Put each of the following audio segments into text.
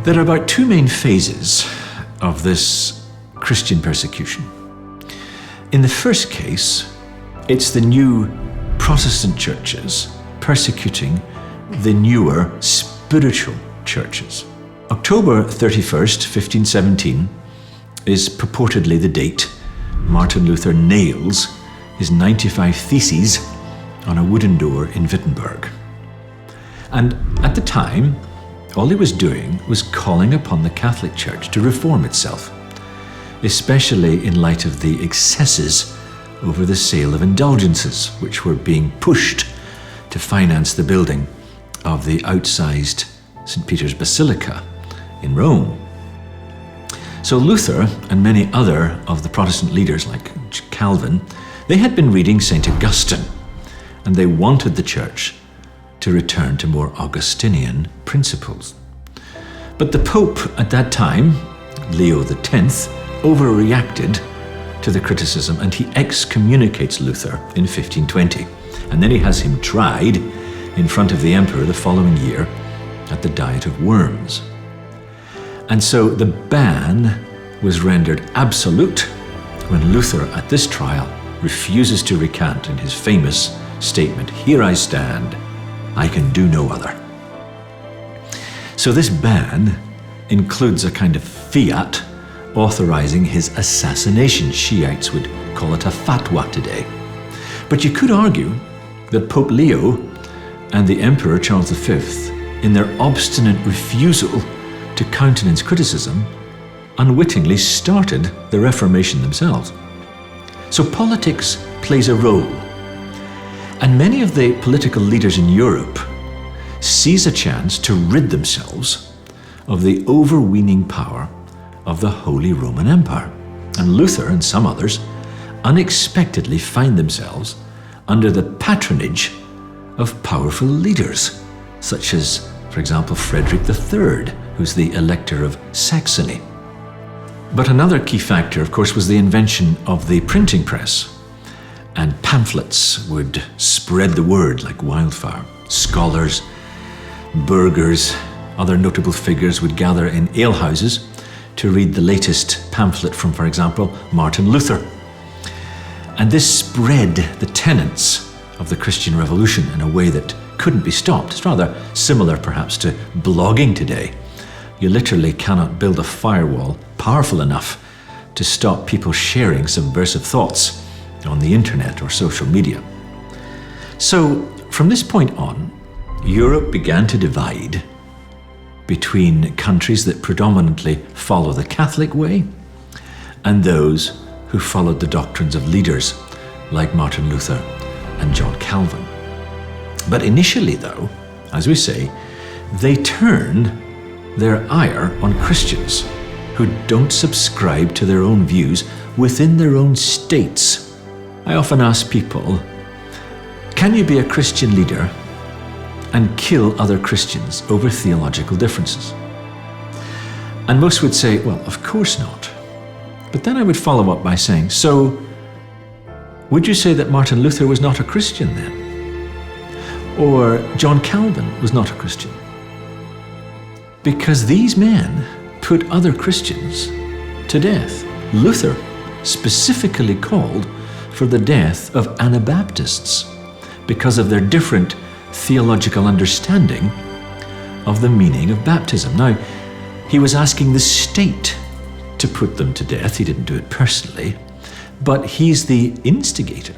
There are about two main phases of this Christian persecution. In the first case, it's the new Protestant churches persecuting the newer spiritual churches. October 31st, 1517 is purportedly the date Martin Luther nails his 95 Theses on a wooden door in Wittenberg. And at the time, all he was doing was calling upon the Catholic Church to reform itself, especially in light of the excesses over the sale of indulgences, which were being pushed to finance the building of the outsized St. Peter's Basilica in Rome. So Luther and many other of the Protestant leaders like Calvin, they had been reading St. Augustine, and they wanted the church to return to more Augustinian principles. But the Pope at that time, Leo X, overreacted to the criticism, and he excommunicates Luther in 1520. And then he has him tried in front of the emperor the following year at the Diet of Worms. And so the ban was rendered absolute when Luther at this trial refuses to recant in his famous statement, "Here I stand, I can do no other." So this ban includes a kind of fiat authorizing his assassination. Shiites would call it a fatwa today. But you could argue that Pope Leo and the Emperor Charles V, in their obstinate refusal to countenance criticism, unwittingly started the Reformation themselves. So politics plays a role. And many of the political leaders in Europe seize a chance to rid themselves of the overweening power of the Holy Roman Empire. And Luther and some others unexpectedly find themselves under the patronage of powerful leaders, such as, for example, Frederick III, who's the Elector of Saxony. But another key factor, of course, was the invention of the printing press. And pamphlets would spread the word like wildfire. Scholars, burghers, other notable figures would gather in alehouses to read the latest pamphlet from, for example, Martin Luther. And this spread the tenets of the Christian Revolution in a way that couldn't be stopped. It's rather similar, perhaps, to blogging today. You literally cannot build a firewall powerful enough to stop people sharing subversive thoughts on the internet or social media. So, from this point on, Europe began to divide between countries that predominantly follow the Catholic way and those who followed the doctrines of leaders like Martin Luther and John Calvin. But initially, though, as we say, they turn their ire on Christians who don't subscribe to their own views within their own states. I often ask people, can you be a Christian leader and kill other Christians over theological differences? And most would say, well, of course not. But then I would follow up by saying, so would you say that Martin Luther was not a Christian then? Or John Calvin was not a Christian? Because these men put other Christians to death. Luther specifically called for the death of Anabaptists because of their different theological understanding of the meaning of baptism. Now, he was asking the state to put them to death. He didn't do it personally, but he's the instigator.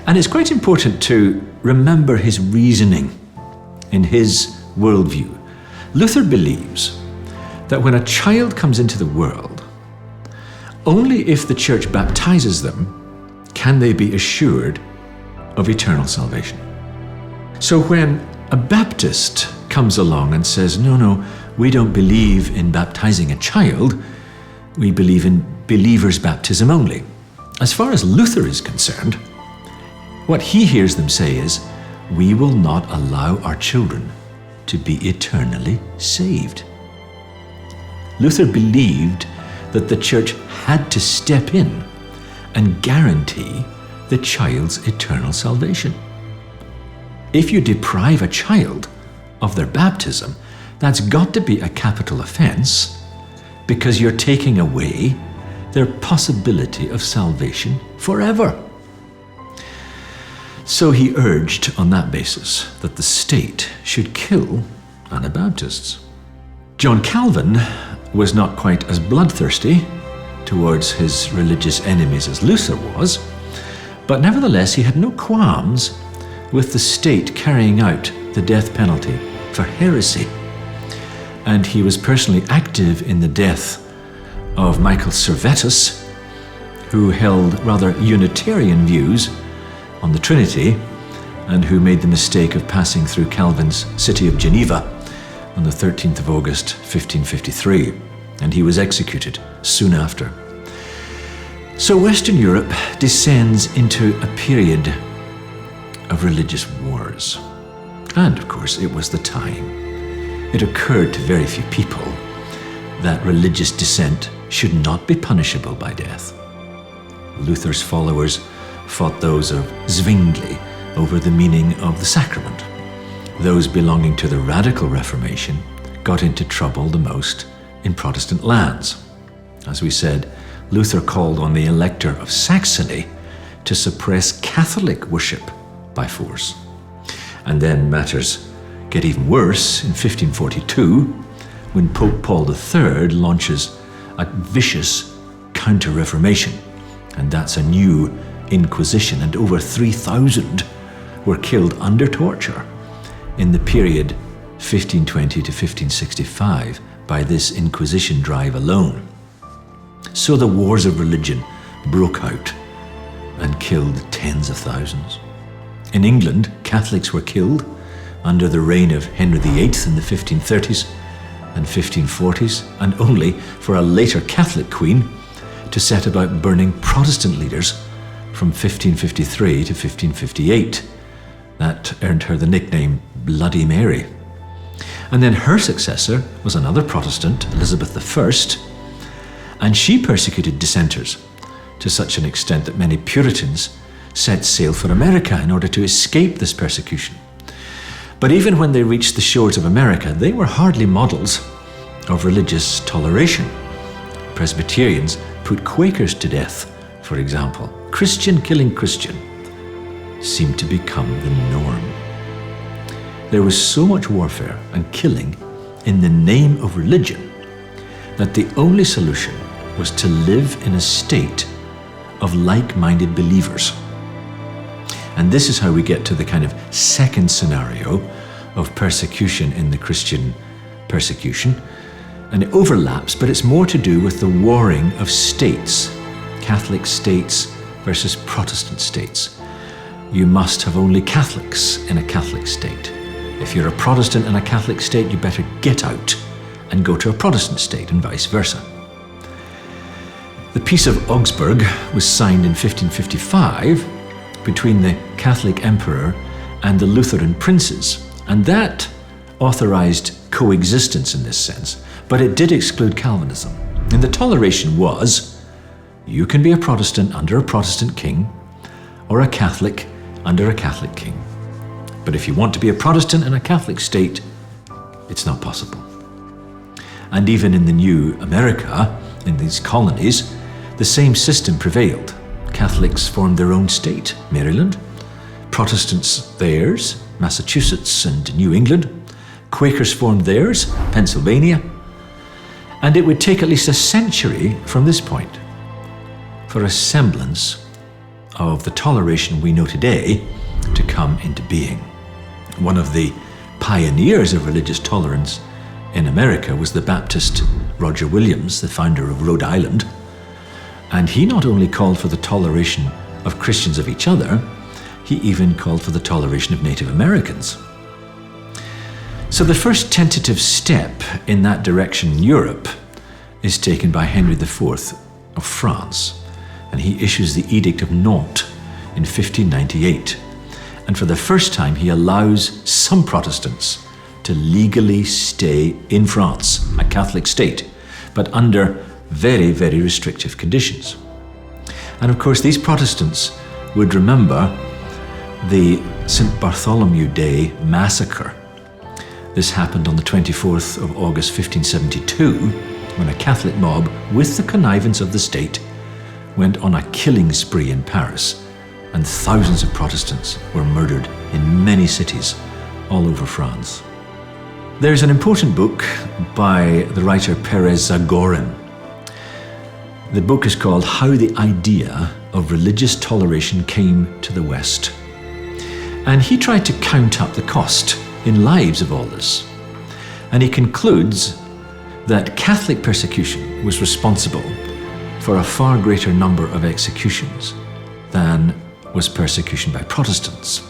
And it's quite important to remember his reasoning in his worldview. Luther believes that when a child comes into the world, only if the church baptizes them can they be assured of eternal salvation. So when a Baptist comes along and says, no, we don't believe in baptizing a child, we believe in believers' baptism only. As far as Luther is concerned, what he hears them say is, we will not allow our children to be eternally saved. Luther believed that the church had to step in and guarantee the child's eternal salvation. If you deprive a child of their baptism, That's got to be a capital offense, because you're taking away their possibility of salvation forever. So he urged on that basis that the state should kill Anabaptists. John Calvin was not quite as bloodthirsty towards his religious enemies as Luther was, but nevertheless he had no qualms with the state carrying out the death penalty for heresy. And he was personally active in the death of Michael Servetus, who held rather Unitarian views on the Trinity, and who made the mistake of passing through Calvin's city of Geneva on the 13th of August, 1553, and he was executed soon after. So Western Europe descends into a period of religious wars. And of course, it was the time. It occurred to very few people that religious dissent should not be punishable by death. Luther's followers fought those of Zwingli over the meaning of the sacrament. Those belonging to the Radical Reformation got into trouble the most in Protestant lands. As we said, Luther called on the Elector of Saxony to suppress Catholic worship by force. And then matters get even worse in 1542, when Pope Paul III launches a vicious counter-reformation, and that's a new Inquisition, and over 3,000 were killed under torture in the period 1520 to 1565 by this Inquisition drive alone. So the wars of religion broke out and killed tens of thousands. In England, Catholics were killed under the reign of Henry VIII in the 1530s and 1540s, and only for a later Catholic queen to set about burning Protestant leaders from 1553 to 1558. That earned her the nickname Bloody Mary. And then her successor was another Protestant, Elizabeth I, and she persecuted dissenters to such an extent that many Puritans set sail for America in order to escape this persecution. But even when they reached the shores of America, they were hardly models of religious toleration. Presbyterians put Quakers to death, for example. Christian killing Christian seemed to become the norm. There was so much warfare and killing in the name of religion that the only solution was to live in a state of like-minded believers. And this is how we get to the kind of second scenario of persecution in the Christian persecution. And it overlaps, but it's more to do with the warring of states, Catholic states versus Protestant states. You must have only Catholics in a Catholic state. If you're a Protestant in a Catholic state, you better get out and go to a Protestant state, and vice versa. The Peace of Augsburg was signed in 1555 between the Catholic Emperor and the Lutheran princes, and that authorized coexistence in this sense, but it did exclude Calvinism. And the toleration was, you can be a Protestant under a Protestant king, or a Catholic under a Catholic king. But if you want to be a Protestant in a Catholic state, it's not possible. And even in the new America, in these colonies, the same system prevailed. Catholics formed their own state, Maryland, Protestants theirs, Massachusetts and New England, Quakers formed theirs, Pennsylvania, and it would take at least a century from this point for a semblance of the toleration we know today to come into being. One of the pioneers of religious tolerance in America was the Baptist Roger Williams, the founder of Rhode Island. And he not only called for the toleration of Christians of each other, he even called for the toleration of Native Americans. So the first tentative step in that direction in Europe is taken by Henry IV of France, and he issues the Edict of Nantes in 1598. And for the first time, he allows some Protestants to legally stay in France, a Catholic state, but under very, very restrictive conditions. And of course, these Protestants would remember the St. Bartholomew Day massacre This happened on the 24th of August 1572, when a Catholic mob, with the connivance of the state, went on a killing spree in Paris, and thousands of Protestants were murdered in many cities all over France. There's an important book by the writer Pérez Zagorin. The book is called How the Idea of Religious Toleration Came to the West. And he tried to count up the cost in lives of all this. And he concludes that Catholic persecution was responsible for a far greater number of executions than was persecution by Protestants.